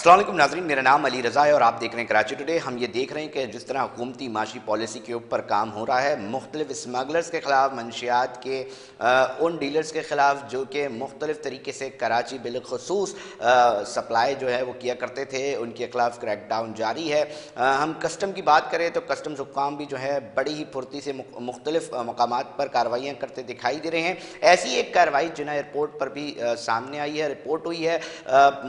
अस्सलाम वालेकुम नाज़रीन, मेरा नाम अली रज़ा है और आप देख रहे हैं कराची टुडे। हम ये देख रहे हैं कि जिस तरह हुकूमती माशी पॉलिसी के ऊपर काम हो रहा है, मुख्तलिफ स्मगलर्स के ख़िलाफ़, मंशियात के उन डीलर्स के ख़िलाफ़ जो कि मुख्तलिफ तरीके से कराची बिलखसूस सप्लाई जो है वो किया करते थे, उनके ख़िलाफ़ क्रैक डाउन जारी है। हम कस्टम की बात करें तो कस्टम्स हुक्काम भी जो है बड़ी ही फुर्ती से मुख्तलिफ मकामात पर कार्रवाइयाँ करते दिखाई दे रहे हैं। ऐसी एक कार्रवाई जिना एयरपोर्ट पर भी सामने आई है, रिपोर्ट हुई है।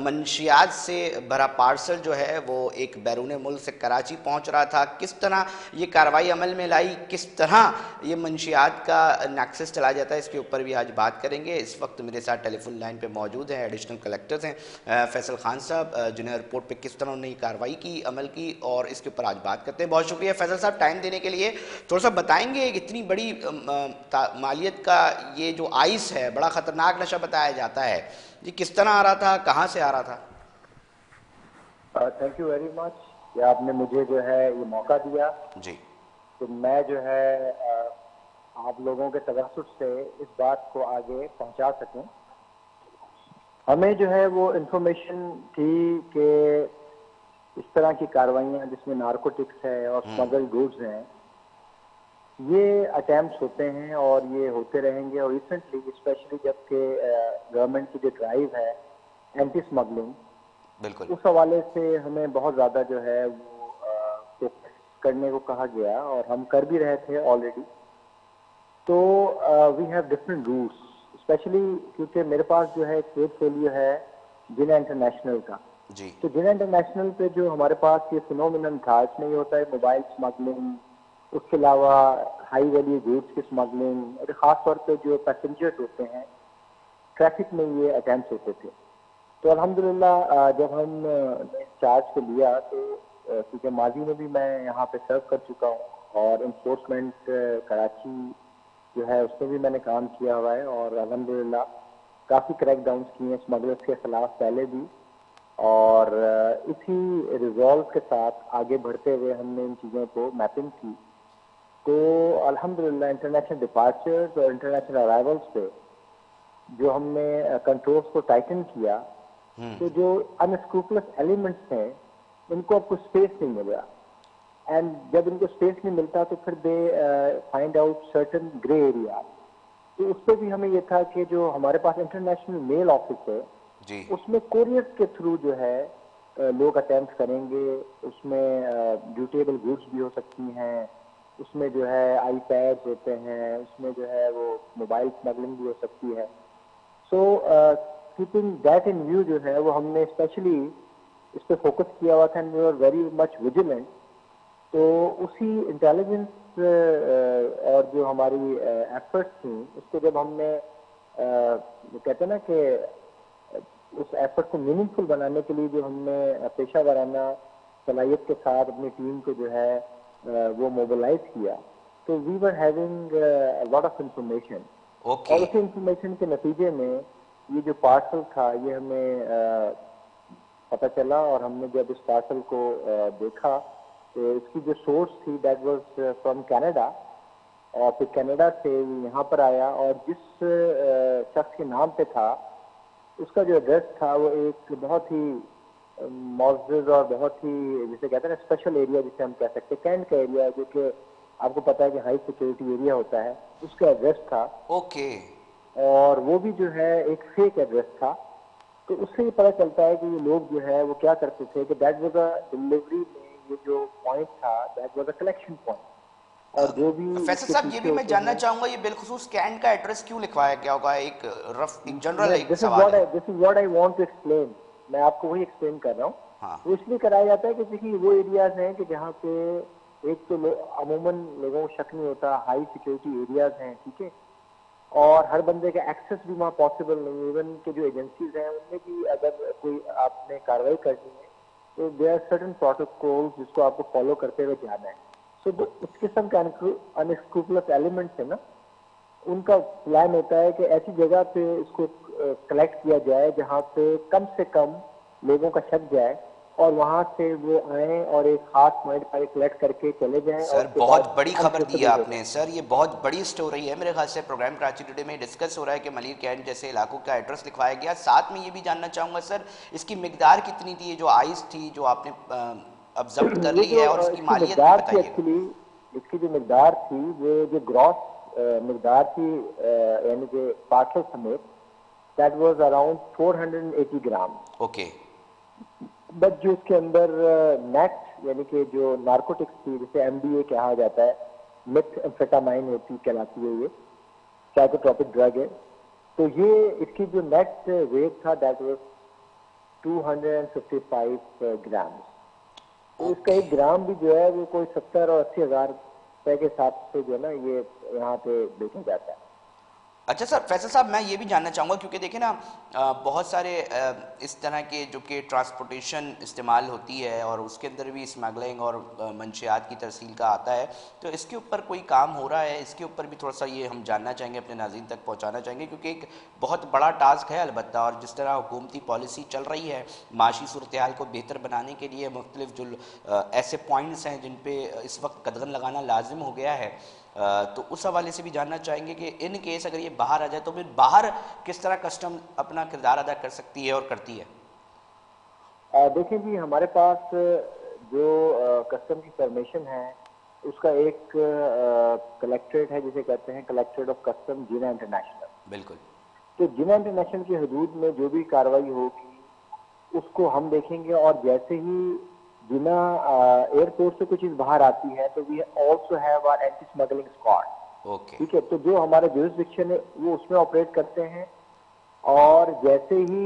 मंशियात से भरा पार्सल जो है वो एक बैरून मुल्क से कराची पहुंच रहा था। किस तरह ये कार्रवाई अमल में लाई, किस तरह ये मंशियात का नक्सस चला जाता है, इसके ऊपर भी आज बात करेंगे। इस वक्त मेरे साथ टेलीफोन लाइन पे मौजूद हैं एडिशनल कलेक्टर्स हैं फैसल खान साहब, जिन्हें एयरपोर्ट पे किस तरह उन्होंने ये कार्रवाई की, अमल की, और इसके ऊपर आज बात करते हैं। बहुत शुक्रिया फैसल साहब टाइम देने के लिए। थोड़ा सा बताएंगे इतनी बड़ी मालियत का ये जो आइस है, बड़ा ख़तरनाक नशा बताया जाता है, ये किस तरह आ रहा था, कहाँ से आ रहा था? थैंक यू वेरी मच कि आपने मुझे जो है ये मौका दिया। जी तो मैं जो है आप लोगों के तवज्जुह से इस बात को आगे पहुंचा सकूं। हमें जो है वो इंफॉर्मेशन थी कि इस तरह की कार्रवाइयां जिसमें नारकोटिक्स है और स्मगल गुड्स हैं, ये अटैम्प्ट्स होते हैं और ये होते रहेंगे। और रिसेंटली स्पेशली जबकि गवर्नमेंट की जो ड्राइव है एंटी स्मगलिंग, बिल्कुल। उस हवाले से हमें बहुत ज़्यादा जो है वो फोकस करने को कहा गया और हम कर भी रहे थे ऑलरेडी। तो we have different routes, specially क्योंकि मेरे पास जो है पोर्टफोलियो है जिना इंटरनेशनल का। जी तो जिना इंटरनेशनल पे जो हमारे पास ये फिनोमिनन था, इसमें ये होता है मोबाइल स्मगलिंग, उसके अलावा हाई वैल्यू गुड्स की स्मगलिंग, और ख़ास तौर पे जो पैसेंजर्स होते हैं ट्रैफिक में ये अटेम्प्ट होते थे। तो अल्हम्दुलिल्लाह जब हमने चार्ज को लिया तो क्योंकि माजी में भी मैं यहाँ पे सर्व कर चुका हूँ और इन्फोर्समेंट कराची जो है उसमें भी मैंने काम किया हुआ है और अल्हम्दुलिल्लाह काफ़ी क्रैक डाउन किए हैं स्मगलर्स के खिलाफ पहले भी। और इसी रिजॉल्व के साथ आगे बढ़ते हुए हमने इन चीज़ों को मैपिंग की। तो अल्हम्दुलिल्लाह इंटरनेशनल डिपार्चर्स और इंटरनेशनल अराइवल्स पे जो हमने कंट्रोल्स को टाइटन किया, तो जो अनस्क्रूपलस एलिमेंट्स हैं उनको अब कुछ स्पेस नहीं मिल रहा। एंड जब इनको स्पेस नहीं मिलता तो फिर they find out certain grey area. तो उस पर भी हमें ये था कि जो हमारे पास इंटरनेशनल मेल ऑफिस है जी उसमें कोरियर के थ्रू जो है लोग अटेम्प्ट करेंगे। उसमें ड्यूटेबल गुड्स भी हो सकती हैं, उसमें जो है आई पैड्स होते हैं, उसमें जो है वो मोबाइल स्मगलिंग भी हो सकती है। So keeping that in view जो है वो हमने स्पेशली इस पर फोकस किया हुआ था and we are very much vigilant. तो उसी इंटेलिजेंस और जो हमारी एफर्ट्स थी उसको जब हमने कहते हैं ना कि उस एफर्ट को मीनिंगफुल बनाने के लिए जो हमने पेशा वाराना सलाहियत के साथ अपनी टीम को जो है वो मोबिलाइज किया, तो we were having lot of information. Okay और उसी इंफॉर्मेशन के नतीजे में ये जो पार्सल था ये हमें पता चला और हमने जब इस पार्सल को देखा तो इसकी जो सोर्स थी दैट वाज फ्रॉम कनाडा। और फिर कनाडा से यहाँ पर आया और जिस शख्स के नाम पे था उसका जो एड्रेस था वो एक बहुत ही मॉडर्न और बहुत ही जिसे कहते हैं ना स्पेशल एरिया, जिसे हम कह सकते हैं कैंट का एरिया, जो कि आपको पता है कि हाई सिक्योरिटी एरिया होता है, उसका एड्रेस था। ओके और वो भी जो है एक फेक एड्रेस था। तो उससे ये पता चलता है कि ये लोग जो है वो क्या करते थे कि दैट वाज अ डिलीवरी में ये जो पॉइंट था that was a collection point. और जो भी फैसल इसके साहब, ये पीछे भी मैं होते जानना हैं, चाहूंगा ये बिलखुसूस कैंट का एड्रेस क्यों लिखवाया गया होगा? एक रफ, एक जनरल मैं एक सवाल है। This is what I want to explain. मैं आपको वही एक्सप्लेन कर रहा हूँ। हाँ वो इसलिए कराया जाता है कि देखिए वो एरियाज हैं कि जहाँ पे एक तो अमूमन लोगों को शक नहीं होता, हाई सिक्योरिटी एरियाज हैं, ठीक है, और हर बंदे का एक्सेस भी वहाँ पॉसिबल नहीं। इवन के जो एजेंसीज हैं उनमें भी अगर कोई आपने कार्रवाई करनी है तो देयर आर सर्टेन प्रोटोकॉल्स जिसको आपको फॉलो करते हुए जाना है। सो जो इस किस्म के अनस्क्रूपलस एलिमेंट्स है ना, उनका प्लान होता है कि ऐसी जगह पे इसको कलेक्ट किया जाए जहाँ पे कम से कम लोगों का शक जाए और वहां से वो आए और एक खास पॉइंट पर कलेक्ट करके चले जाएं और सर उसके बहुत बाद बड़ी खबर दी है अनट्रेसेबल हो आपने जाए। सर, ये बहुत बड़ी स्टोरी है। मेरे ख्याल से प्रोग्राम कराची टुडे में डिस्कस हो रहा है कि मलिर कैंट जैसे इलाकों का एड्रेस लिखवाया गया। साथ में ये भी जानना चाहूँगा सर, इसकी मिकदार कितनी थी, ये जो आइस थी जो आपने अब जब्त कर ये ली जो है, और इसकी इसकी मालियत भी मकदार थी बताइएगा। एक्चुअली, इसकी जो मकदार थी वो जो ग्रॉस मकदार थी, यानी कि पार्सल समेत, that was around 480 gram. Okay. But जो इसके अंदर नेट यानी कि जो नार्कोटिक्स थी, जिसे एमडीए कहा जाता है, मिथ एम्फेटामाइन होती कहलाती है, ये साइकोट्रोपिक ड्रग है। तो ये इसकी जो नेट वेट था दैट वाज 255 ग्राम। तो इसका ओके। 1 ग्राम भी जो है वो कोई 70 और 80 हजार रुपए के हिसाब से जो है ना ये यहाँ पे बेचा जाता है। अच्छा सर, फैसल साहब मैं ये भी जानना चाहूँगा, क्योंकि देखें ना बहुत सारे इस तरह के जो कि ट्रांसपोर्टेशन इस्तेमाल होती है और उसके अंदर भी स्मगलिंग और मंशियात की तरसील का आता है, तो इसके ऊपर कोई काम हो रहा है? इसके ऊपर भी थोड़ा सा ये हम जानना चाहेंगे, अपने नाज़रीन तक पहुँचाना चाहेंगे, क्योंकि एक बहुत बड़ा टास्क है अलबत्ता। और जिस तरह हुकूमती पॉलिसी चल रही है माशी सूरत हाल को बेहतर बनाने के लिए, मुख्तलिफ जो ऐसे पॉइंट्स हैं जिन पे इस वक्त कदगन लगाना लाजिम हो गया है, तो उस हवाले से भी जानना चाहेंगे कि इन केस अगर ये बाहर आ जाए तो फिर बाहर किस तरह कस्टम अपना किरदार अदा कर सकती है और करती है? देखें जी, हमारे पास जो कस्टम की परमिशन है उसका एक कलेक्ट्रेट है जिसे कहते हैं collectorate of custom Jinnah international. बिल्कुल। तो जिना इंटरनेशनल की हदूद में जो भी कार्रवाई होगी उसको हम देखेंगे, और जैसे ही जिना एयरपोर्ट से कोई चीज बाहर आती है तो we also have our anti smuggling squad. Okay. ठीक है, तो जो हमारा जुरिस्डिक्शन है वो उसमें ऑपरेट करते हैं, और जैसे ही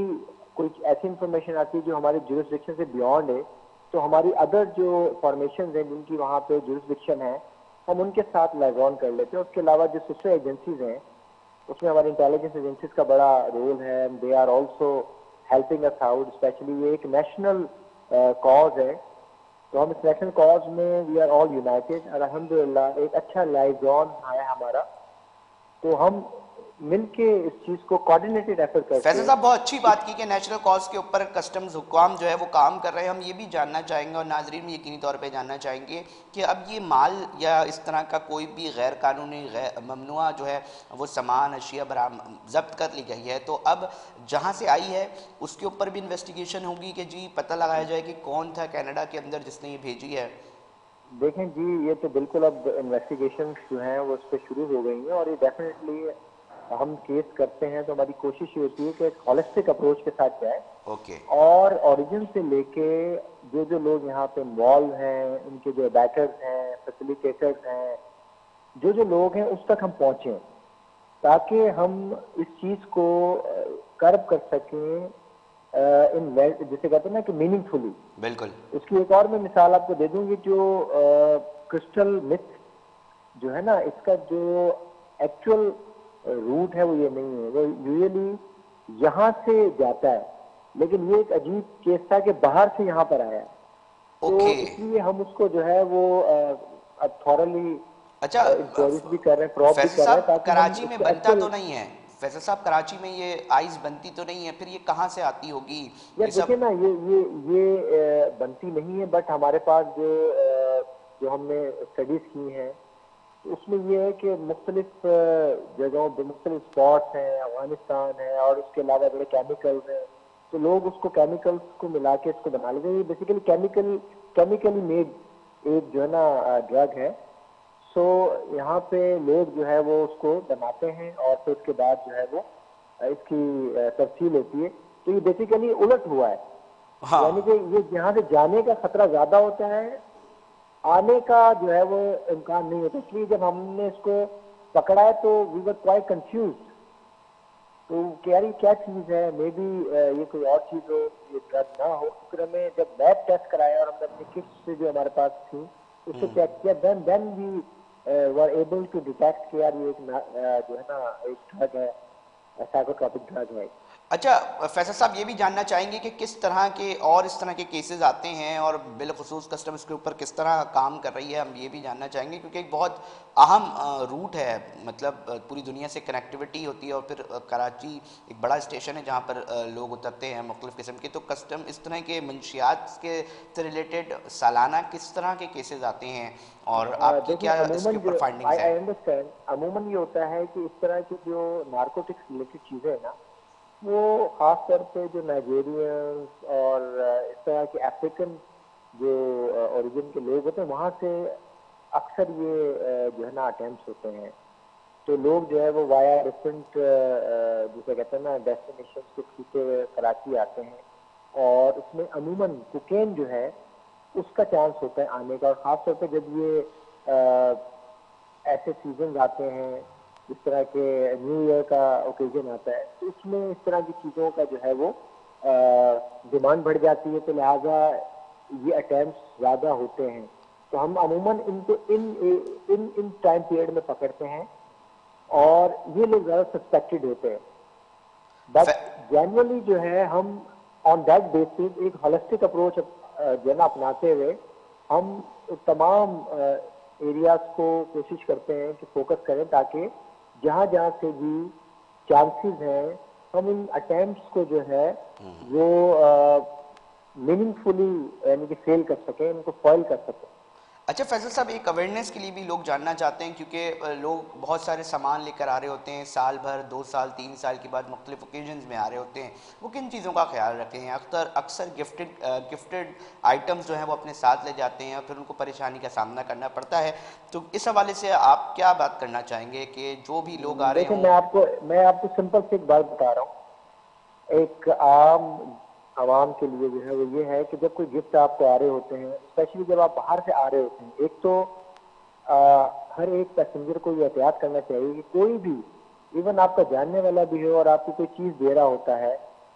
कोई ऐसी इंफॉर्मेशन आती है जो हमारे जुरिस्डिक्शन से बियॉन्ड है तो हमारी अदर जो फॉर्मेशन है जिनकी वहाँ पे जुरिस्डिक्शन है हम उनके साथ लाइजॉन कर लेते हैं। उसके अलावा जो सिस्टर एजेंसीज हैं उसमें हमारी इंटेलिजेंस एजेंसीज का बड़ा रोल है। They are also helping us out, specially ये एक नेशनल कॉज है, तो हम इस नेशनल कॉज में वी आर ऑल यूनाइटेड और अल्हम्दुलिल्लाह एक अच्छा लाइजॉन है हमारा। तो हम मिलके इस चीज को कोऑर्डिनेटेड एफर्ट करके। फैसल साहब बहुत अच्छी बात की कि नेशनल कॉज के ऊपर कस्टम्स हुकाम जो है वो काम कर रहे हैं। हम ये भी जानना चाहेंगे और नाजरीन भी यकीनी तौर पे जानना चाहेंगे कि अब ये माल या इस तरह का कोई भी गैर कानूनी ममनुआ जो है वो सामान अशिया जब्त कर ली गई है, तो अब जहाँ से आई है उसके ऊपर भी इन्वेस्टिगेशन होगी कि जी पता लगाया जाए कि कौन था कनाडा के अंदर जिसने ये भेजी है? देखें जी, ये तो बिल्कुल अब इन्वेस्टिगेशन जो हैं वो उस पर शुरू हो गई हैं, और ये डेफिनेटली हम केस करते हैं तो हमारी कोशिश ये होती है कि एक हॉलिस्टिक अप्रोच के साथ जाए, ओके। और ओरिजिन से लेके जो जो लोग यहाँ पे इन्वॉल्व हैं, उनके जो बैकर्स हैं, फैसिलिटेटर्स हैं, जो जो लोग हैं उस तक हम पहुंचे, ताकि हम इस चीज को कर्व कर सकें इन जिसे कहते हैं ना कि मीनिंगफुली। बिल्कुल। इसकी एक और मैं मिसाल आपको दे दूंगी, जो क्रिस्टल मिथ जो है ना, इसका जो एक्चुअल रूट है वो ये नहीं है, वो यूजुअली यहाँ से जाता है, लेकिन ये एक अजीब केस था कि बाहर से यहाँ पर आया, तो ओके। इसलिए हम उसको जो है वो अब थॉरली अच्छा इंक्वायरीज भी कर रहे हैं, प्रॉब भी फैसल कर रहे हैं, साहब ताकि हम कराची में इसको बनता एक्चुअल। तो नहीं है? फैसल साहब कराची में ये आइस बनती तो नहीं है, फिर ये कहाँ से आती होगी यार ये देखिए सब? ना, ये बनती नहीं है, बट हमारे पास जो हमने स्टडीज की हैं तो उसमें ये है कि मुख्तलिफ जगहों पे मुख्तलिफ स्पॉट्स हैं, अफगानिस्तान है, और उसके अलावा बड़े केमिकल्स हैं, तो लोग उसको केमिकल्स को मिला के इसको बना लेते हैं। ये बेसिकली केमिकली मेड एक जो है ना ड्रग है। सो यहाँ पे लोग जो है वो उसको बनाते हैं और फिर उसके बाद जो है वो इसकी तफसील होती है। तो ये बेसिकली उलट हुआ है, यानी कि हाँ। ये यहाँ से जाने का खतरा ज्यादा होता है, आने का जो है वो इम्कान नहीं होता। इसलिए जब हमने इसको पकड़ा है तो वी वर क्वाइट कंफ्यूज, तो कह रही क्या चीज है, मे बी ये कोई और चीज हो, ये ड्रग ना हो। फिर हमें जब लैब टेस्ट कराया और हमने अपनी किट्स से जो हमारे पास थी उससे चेक किया, then we were able to detect कि यार ये एक जो है ना एक ड्रग है, साइकोट्रोपिक ड्रग है। अच्छा फैसल साहब, ये भी जानना चाहेंगे कि किस तरह के और इस तरह के केसेस आते हैं और बिलखुसूस कस्टम्स के ऊपर किस तरह काम कर रही है, हम ये भी जानना चाहेंगे क्योंकि एक बहुत अहम रूट है, मतलब पूरी दुनिया से कनेक्टिविटी होती है और फिर कराची एक बड़ा स्टेशन है जहाँ पर लोग उतरते हैं मुख्तलिफ़ किस्म के। तो कस्टम इस तरह के मंशियात के से रिलेटेड सालाना किस तरह के केसेस आते हैं और आपकी देखिए, क्या इसके अमूमन ऊपर जो आई फाइंडिंग्स हैं? आई अंडरस्टैंड, अमूमन ये होता है कि इस तरह की जो नारकोटिक्स रिलेटेड चीज़ें हैं ना, वो खास तौर पे जो नाइजेरियंस और इस तरह के अफ्रीकन जो ओरिजिन के लोग होते हैं वहाँ से अक्सर ये जो है ना अटेम्प्ट होते हैं। तो लोग जो है वो वाया डिफरेंट जिसे कहते हैं ना डेस्टिनेशन को छूते हुए कराची आते हैं और उसमें अमूमन कोकेन जो है उसका चांस होता है आने का। और ख़ास तौर पे जब ये ऐसे सीजन आते हैं, इस तरह के न्यू ईयर का ओकेजन आता है, तो उसमें इस तरह की चीज़ों का जो है वो डिमांड बढ़ जाती है, तो लिहाजा ये अटेम्प्ट ज़्यादा होते हैं। तो हम अमूमन इनको इन इन इन टाइम पीरियड में पकड़ते हैं और ये लोग ज़्यादा सस्पेक्टेड होते हैं। बट जनरली जो है हम ऑन दैट बेसिस एक होलिस्टिक अप्रोच जो है ना अपनाते हुए हम तमाम एरियाज को कोशिश करते हैं कि फोकस करें ताकि जहाँ जहाँ से भी चांसेस हैं हम इन अटेम्प्ट्स को जो है वो मीनिंगफुली यानी कि फेल कर सकें, इनको फॉइल कर सकें। अच्छा फैसल साहब, एक अवेयरनेस के लिए भी लोग जानना चाहते हैं क्योंकि लोग बहुत सारे सामान लेकर आ रहे होते हैं, साल भर 2 साल 3 साल के बाद मुख्तलिफ ओकेजन्स में आ रहे होते हैं, वो किन चीज़ों का ख्याल रखते हैं? अक्सर अक्सर गिफ्टेड आइटम्स जो हैं वो अपने साथ ले जाते हैं और फिर उनको परेशानी का सामना करना पड़ता है। तो इस हवाले से आप क्या बात करना चाहेंगे कि जो भी लोग आ रहे देखिए, हों? मैं आपको सिंपल से एक बात बता रहा हूँ। एक आम आवाम के लिए जो है वो ये है कि जब कोई गिफ्ट आपको आ रहे होते हैं, स्पेशली जब आप बाहर से आ रहे होते हैं, एक तो हर एक पैसेंजर को ये एहतियात करना चाहिए कि कोई भी, इवन आपका जानने वाला भी हो और आपको कोई चीज़ दे रहा होता है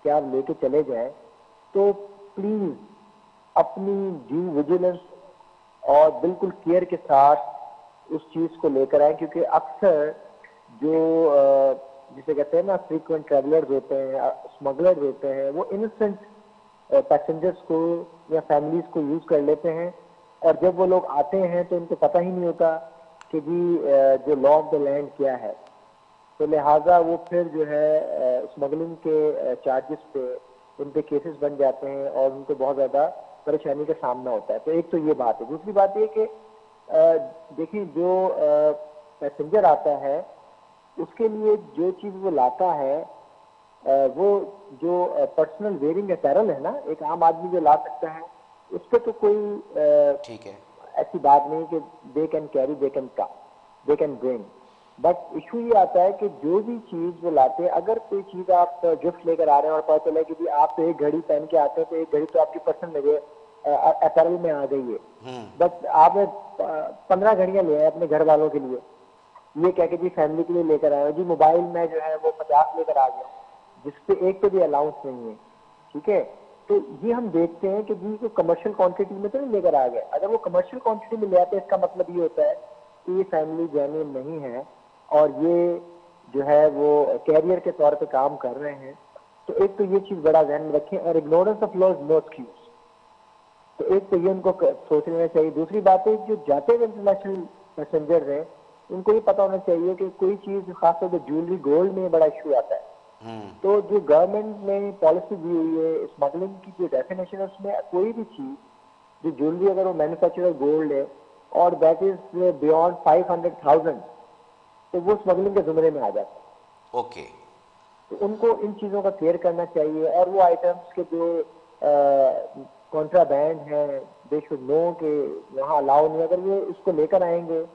कि आप लेके चले जाएं, तो प्लीज़ अपनी ड्यू विजिलेंस और बिल्कुल केयर के साथ उस चीज़ को लेकर आए, क्योंकि अक्सर जो जिसे कहते हैं ना फ्रीक्वेंट ट्रेवलर्स होते हैं, स्मगलर्स होते हैं, वो इनोसेंट पैसेंजर्स को या फैमिलीज को यूज कर लेते हैं। और जब वो लोग आते हैं तो उनको पता ही नहीं होता कि जी जो लॉ ऑफ द लैंड क्या है। तो लिहाजा वो फिर जो है स्मगलिंग के चार्जेस पे उन पे केसेस बन जाते हैं और उनको बहुत ज़्यादा परेशानी का सामना होता है। तो एक तो ये बात है। दूसरी बात ये कि देखिए, जो पैसेंजर आता है उसके लिए जो चीज़ वो लाता है वो जो पर्सनल वेयरिंग अपैरल है ना, एक आम आदमी जो ला सकता है, उस पर तो कोई ठीक है। ऐसी बात नहीं कि they can carry, they can bring. But issue ये आता है कि जो भी चीज वो लाते हैं, अगर कोई चीज आप गिफ्ट लेकर आ रहे हैं और पता चला कि भी आप तो एक घड़ी पहन के आते हैं, तो एक घड़ी तो आपकी पर्सनल अपैरल में आ गई है, बट आपने 15 घड़ियां ले आए अपने घर वालों के लिए, ये कह के जी फैमिली के लिए लेकर आए हो, जी मोबाइल में जो है वो 50 लेकर आ गया, जिसपे एक पे भी अलाउंस नहीं है। ठीक है, तो ये हम देखते हैं कि जी को कमर्शियल क्वांटिटी में तो नहीं लेकर आ गए। अगर वो कमर्शियल क्वांटिटी में ले आते हैं, इसका मतलब ये होता है कि ये फैमिली जेन्युइन नहीं है और ये जो है वो कैरियर के तौर पे काम कर रहे हैं। तो एक तो ये चीज बड़ा ध्यान में रखें, और ignorance of law is no excuse. तो एक तो ये उनको सोच लेना चाहिए। दूसरी बात है, जो जाते हुए इंटरनेशनल पैसेंजर हैं, उनको ये पता होना चाहिए कि कोई चीज खासतौर पर ज्वेलरी गोल्ड में बड़ा इशू आता है। तो जो गवर्नमेंट ने पॉलिसी दी हुई है स्मगलिंग की, जो डेफिनेशन है उसमें कोई भी चीज जो ज्वेलरी अगर वो मैन्युफैक्चरर गोल्ड है और दैट इज बियॉन्ड 500,000, तो वो स्मगलिंग के जुमरे में आ जाता है। ओके। तो उनको इन चीजों का केयर करना चाहिए, और वो आइटम्स के जो कॉन्ट्राबैंड है, दे शुड नो कि वहाँ अलाउ नहीं। अगर वो उसको लेकर आएंगे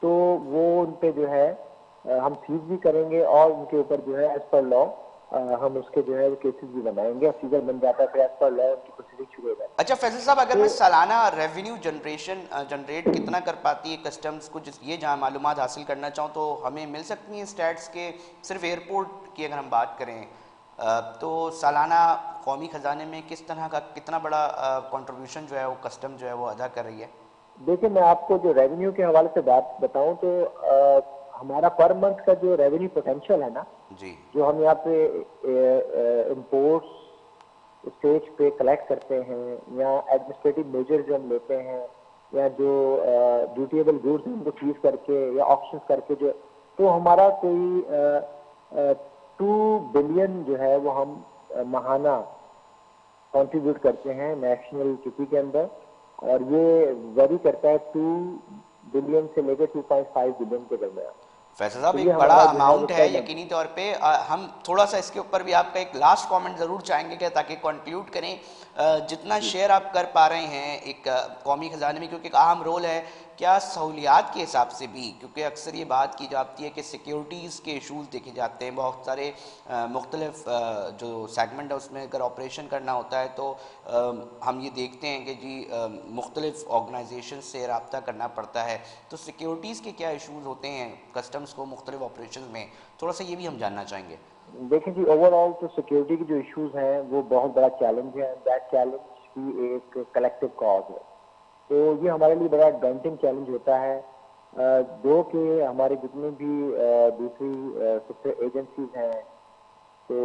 तो वो उन पे जो है हम सीज भी करेंगे और उनके ऊपर जो है एज पर लॉ हम उसके जो है केसेस भी बनाएंगे, और सीजर बन जाता है, फिर एज पर लॉ उनकी प्रोसीडिंग शुरू हो जाती है। अच्छा फैसल साहब, अगर मैं सालाना रेवेन्यू जनरेट कितना कर पाती है कस्टम्स को, जिस ये जहाँ मालूमात हासिल करना चाहूँ तो हमें मिल सकती हैं स्टैट्स के? सिर्फ एयरपोर्ट की अगर हम बात करें तो सालाना कौमी ख़जाने में किस तरह का कितना बड़ा कंट्रीब्यूशन जो है वो कस्टम जो है वो अदा कर रही है? देखिए, मैं आपको जो रेवेन्यू के हवाले से बात बताऊं तो हमारा पर मंथ का जो रेवेन्यू पोटेंशियल है ना, जी। जो हम यहाँ पे इम्पोर्ट्स स्टेज पे कलेक्ट करते हैं, या एडमिनिस्ट्रेटिव मेजर जो हम लेते हैं, या जो ड्यूटीएबल गुड्स उनको सीज करके या ऑक्शन करके जो, तो हमारा कोई 2 बिलियन जो है वो हम माहाना कंट्रीब्यूट करते हैं नेशनल किटी के अंदर, और ये वेरी करता है 2 बिलियन से लेकर 2.5 बिलियन के दरमियान। फैसल साहब, तो एक ये बड़ा हमारा जो है वो अमाउंट है यकीनी तौर पे। हम थोड़ा सा इसके ऊपर भी आपका एक लास्ट कमेंट ज़रूर चाहेंगे कि ताकि कंक्लूड करें। जितना शेयर आप कर पा रहे हैं एक कौमी ख़जाने में, क्योंकि एक अहम रोल है, क्या सहूलियात के हिसाब से भी, क्योंकि अक्सर ये बात की जाती है कि सिक्योरिटीज़ के इशूज़ देखे जाते हैं बहुत सारे, मुख्तलिफ जो सेगमेंट है उसमें अगर ऑपरेशन करना होता है तो हम ये देखते हैं कि जी मुख्तलिफ ऑर्गेनाइजेशन से रब्ता करना पड़ता है। तो सिक्योरिटीज़ के क्या इशूज़ होते हैं कस्टम्स को मुख्तलिफ ऑपरेशन में, थोड़ा सा ये भी हम जानना चाहेंगे। देखिए जी, ओवरऑल तो सिक्योरिटी के जो इश्यूज हैं वो बहुत बड़ा चैलेंज है। दैट चैलेंज की एक कलेक्टिव कॉज है, तो ये हमारे लिए बड़ा डेंटिंग चैलेंज होता है। दो के हमारे जितने भी दूसरी सिस्टर एजेंसीज हैं, तो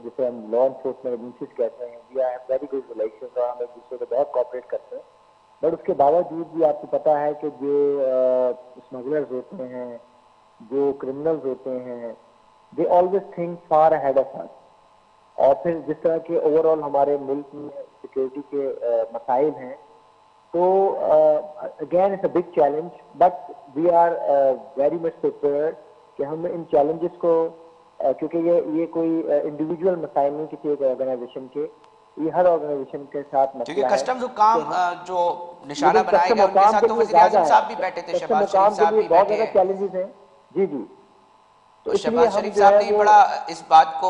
जिसे हम लॉ इन्फोर्समेंट एजेंसीज कहते हैं, we are very good relation और हम एक दूसरे को बहुत कॉपरेट करते हैं। बट उसके बावजूद भी आपको पता है कि जो स्मगलर्स होते हैं, जो क्रिमिनल्स होते हैं, they always think far ahead of us. और फिर जिस तरह के ओवरऑल हमारे मुल्क में सिक्योरिटी के मसाइल हैं, तो again it's a big challenge, but we are very much prepared कि हम इन चैलेंजेस को क्योंकि ये कोई इंडिविजुअल मसाइल नहीं किसी एक ऑर्गेनाइजेशन के, ये हर ऑर्गेनाइजेशन के साथ मसला क्योंकि है। कस्टम्स हुकाम जो निशाना लेकिन बनाया कस्टम गया उनके मुकाम साथ के तो लिए वज़ीर आज़म ज्यादा साहब भी है, बैठे थे, कस्टम शहबाज मुकाम शरीफ के साहब लिए भी बहुत बैठे ज्यादा हैं। चैलेंजेस हैं। जी जी। तो तो इसलिए शहबाज हम शरीफ जो साहब है ने भी वो, बड़ा इस बात को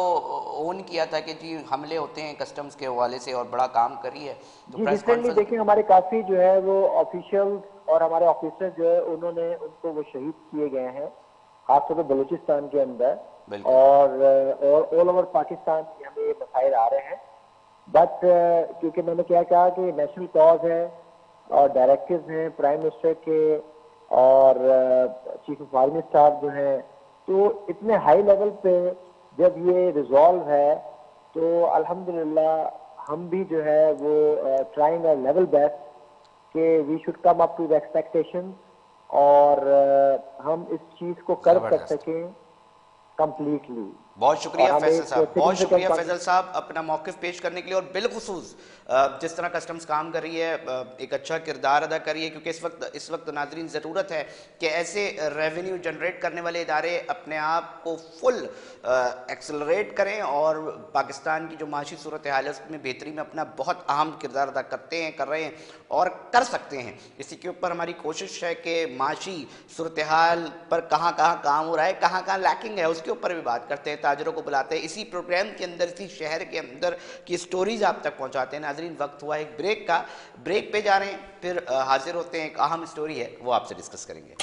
ओन किया था कि जी हमले होते हैं कस्टम्स के हवाले से और बड़ा काम करी है, तो जी प्रेस रिसेंटली कॉन्फ्रेंस। देखिए हमारे काफी जो है वो ऑफिशियल्स और हमारे ऑफिसर जो है उन्होंने उनको वो शहीद किए गए हैं, खासतौर पर बलूचिस्तान के अंदर, बिल्कुल। और ऑल ओवर पाकिस्तान में हमें ये मसाइल आ रहे हैं। बट क्योंकि मैंने क्या कहा कि नेशनल कॉज है और डायरेक्टिव्स हैं प्राइम मिनिस्टर के और चीफ ऑफ आर्मी स्टाफ जो है, तो इतने हाई लेवल पे जब ये रिजॉल्व है, तो अल्हम्दुलिल्लाह हम भी जो है वो ट्राइंग अ लेवल बेस्ट कि we should come up to the expectation, और हम इस चीज को कर जबरदस्त। सकें कंप्लीटली। बहुत और शुक्रिया हम फैसल एक साहब, बहुत शुक्रिया सिग्निफिकेंट, फैसल साहब अपना मौक़िफ़ पेश करने के लिए, और बिलखुसूस जिस तरह कस्टम्स काम कर रही है, एक अच्छा किरदार अदा कर रही है, क्योंकि इस वक्त नाजरीन ज़रूरत है कि ऐसे रेवेन्यू जनरेट करने वाले इदारे अपने आप को फुल एक्सेलरेट करें और पाकिस्तान की जो माशी सूरत हाल है उसमें बेहतरी में अपना बहुत अहम किरदार अदा करते हैं, कर रहे हैं और कर सकते हैं। इसी के ऊपर हमारी कोशिश है कि माशी सूरत हाल पर कहाँ कहाँ काम हो रहा है, कहाँ कहाँ लैकिंग है, उसके ऊपर भी बात करते हैं, ताजरों को बुलाते हैं, इसी प्रोग्राम के अंदर, इसी शहर के अंदर की स्टोरीज आप तक पहुंचाते हैं। नाजरीन, वक्त हुआ एक ब्रेक का, ब्रेक पे जा रहे हैं, फिर हाजिर होते हैं, एक अहम स्टोरी है वो आपसे डिस्कस करेंगे।